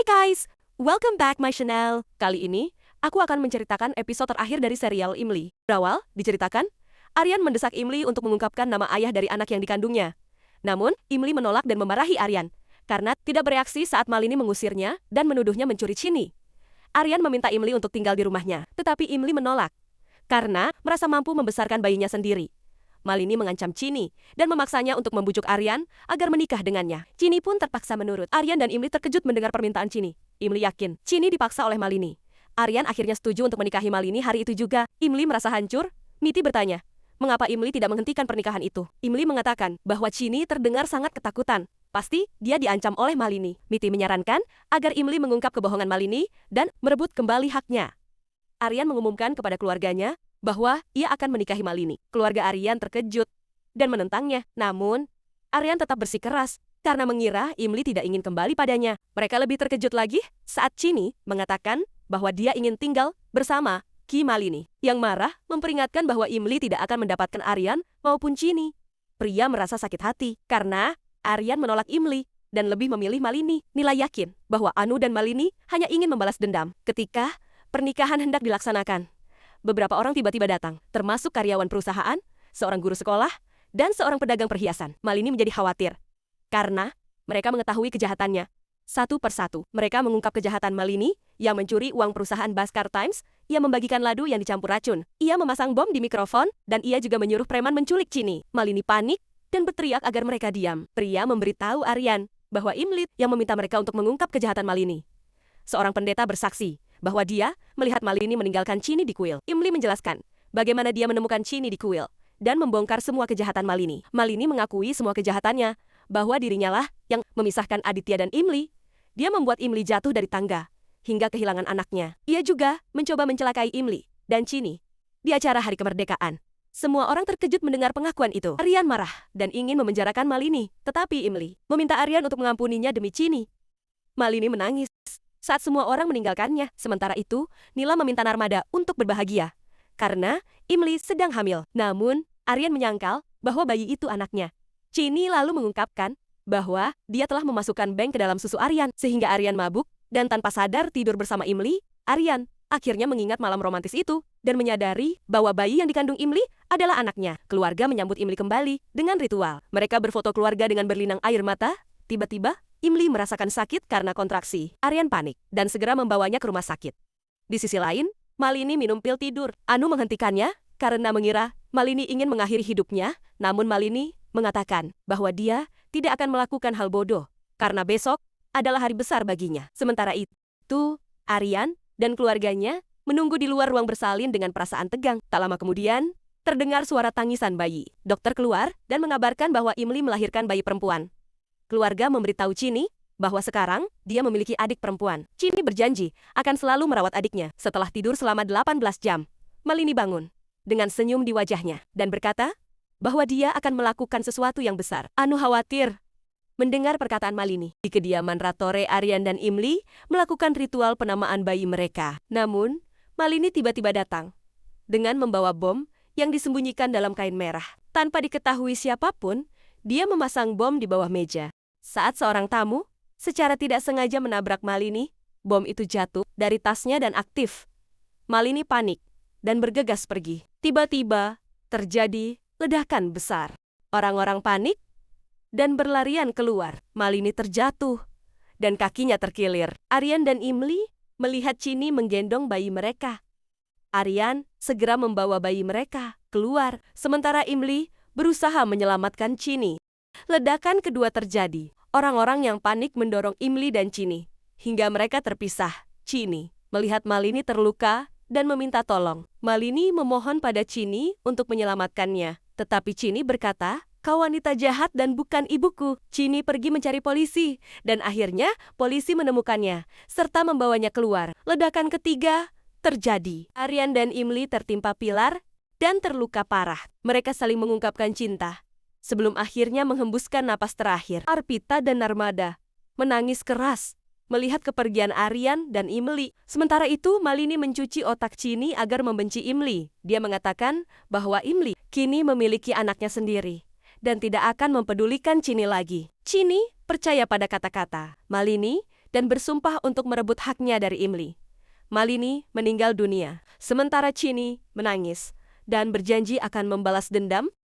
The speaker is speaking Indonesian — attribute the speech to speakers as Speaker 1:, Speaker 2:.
Speaker 1: Hey guys, welcome back my channel. Kali ini, aku akan menceritakan episode terakhir dari serial Imli. Berawal, diceritakan, Aryan mendesak Imli untuk mengungkapkan nama ayah dari anak yang dikandungnya. Namun, Imli menolak dan memarahi Aryan, karena tidak bereaksi saat Malini mengusirnya dan menuduhnya mencuri Chini. Aryan meminta Imli untuk tinggal di rumahnya, tetapi Imli menolak, karena merasa mampu membesarkan bayinya sendiri. Malini mengancam Chini dan memaksanya untuk membujuk Aryan agar menikah dengannya. Chini pun terpaksa menurut. Aryan dan Imli terkejut mendengar permintaan Chini. Imli yakin Chini dipaksa oleh Malini. Aryan akhirnya setuju untuk menikahi Malini hari itu juga. Imli merasa hancur. Miti bertanya, mengapa Imli tidak menghentikan pernikahan itu? Imli mengatakan bahwa Chini terdengar sangat ketakutan. Pasti dia diancam oleh Malini. Miti menyarankan agar Imli mengungkap kebohongan Malini dan merebut kembali haknya. Aryan mengumumkan kepada keluarganya bahwa ia akan menikahi Malini. Keluarga Aryan terkejut dan menentangnya. Namun, Aryan tetap bersikeras karena mengira Imli tidak ingin kembali padanya. Mereka lebih terkejut lagi saat Chini mengatakan bahwa dia ingin tinggal bersama Ki Malini. Yang marah memperingatkan bahwa Imli tidak akan mendapatkan Aryan maupun Chini. Pria merasa sakit hati karena Aryan menolak Imli dan lebih memilih Malini. Nila yakin bahwa Anu dan Malini hanya ingin membalas dendam. Ketika pernikahan hendak dilaksanakan, beberapa orang tiba-tiba datang, termasuk karyawan perusahaan, seorang guru sekolah, dan seorang pedagang perhiasan. Malini menjadi khawatir, karena mereka mengetahui kejahatannya. Satu persatu, mereka mengungkap kejahatan Malini yang mencuri uang perusahaan Bhaskar Times. Ia membagikan ladu yang dicampur racun. Ia memasang bom di mikrofon, dan ia juga menyuruh preman menculik Chini. Malini panik dan berteriak agar mereka diam. Pria memberitahu Aryan bahwa Imli yang meminta mereka untuk mengungkap kejahatan Malini. Seorang pendeta bersaksi bahwa dia melihat Malini meninggalkan Chini di kuil. Imli menjelaskan bagaimana dia menemukan Chini di kuil dan membongkar semua kejahatan Malini. Malini mengakui semua kejahatannya, bahwa dirinya lah yang memisahkan Aditya dan Imli. Dia membuat Imli jatuh dari tangga hingga kehilangan anaknya. Ia juga mencoba mencelakai Imli dan Chini di acara Hari Kemerdekaan. Semua orang terkejut mendengar pengakuan itu. Aryan marah dan ingin memenjarakan Malini, tetapi Imli meminta Aryan untuk mengampuninya demi Chini. Malini menangis saat semua orang meninggalkannya. Sementara itu, Nila meminta Narmada untuk berbahagia karena Imli sedang hamil. Namun, Aryan menyangkal bahwa bayi itu anaknya. Chini lalu mengungkapkan bahwa dia telah memasukkan bank ke dalam susu Aryan, sehingga Aryan mabuk dan tanpa sadar tidur bersama Imli. Aryan akhirnya mengingat malam romantis itu dan menyadari bahwa bayi yang dikandung Imli adalah anaknya. Keluarga menyambut Imli kembali dengan ritual. Mereka berfoto keluarga dengan berlinang air mata. Tiba-tiba, Imli merasakan sakit karena kontraksi. Aryan panik dan segera membawanya ke rumah sakit. Di sisi lain, Malini minum pil tidur. Anu menghentikannya karena mengira Malini ingin mengakhiri hidupnya, namun Malini mengatakan bahwa dia tidak akan melakukan hal bodoh karena besok adalah hari besar baginya. Sementara itu, Aryan dan keluarganya menunggu di luar ruang bersalin dengan perasaan tegang. Tak lama kemudian, terdengar suara tangisan bayi. Dokter keluar dan mengabarkan bahwa Imli melahirkan bayi perempuan. Keluarga memberitahu Chini bahwa sekarang dia memiliki adik perempuan. Chini berjanji akan selalu merawat adiknya. Setelah tidur selama 18 jam, Malini bangun dengan senyum di wajahnya dan berkata bahwa dia akan melakukan sesuatu yang besar. Anu khawatir mendengar perkataan Malini. Di kediaman Ratore, Aryan dan Imli melakukan ritual penamaan bayi mereka. Namun, Malini tiba-tiba datang dengan membawa bom yang disembunyikan dalam kain merah. Tanpa diketahui siapapun, dia memasang bom di bawah meja. Saat seorang tamu secara tidak sengaja menabrak Malini, bom itu jatuh dari tasnya dan aktif. Malini panik dan bergegas pergi. Tiba-tiba terjadi ledakan besar. Orang-orang panik dan berlarian keluar. Malini terjatuh dan kakinya terkilir. Aryan dan Imli melihat Chini menggendong bayi mereka. Aryan segera membawa bayi mereka keluar, sementara Imli berusaha menyelamatkan Chini. Ledakan kedua terjadi. Orang-orang yang panik mendorong Imli dan Chini hingga mereka terpisah. Chini melihat Malini terluka dan meminta tolong. Malini memohon pada Chini untuk menyelamatkannya, tetapi Chini berkata, "Kau wanita jahat dan bukan ibuku." Chini pergi mencari polisi dan akhirnya polisi menemukannya serta membawanya keluar. Ledakan ketiga terjadi. Aryan dan Imli tertimpa pilar dan terluka parah. Mereka saling mengungkapkan cinta sebelum akhirnya menghembuskan napas terakhir. Arpita dan Narmada menangis keras melihat kepergian Aryan dan Imli. Sementara itu, Malini mencuci otak Chini agar membenci Imli. Dia mengatakan bahwa Imli kini memiliki anaknya sendiri dan tidak akan mempedulikan Chini lagi. Chini percaya pada kata-kata Malini dan bersumpah untuk merebut haknya dari Imli. Malini meninggal dunia, sementara Chini menangis dan berjanji akan membalas dendam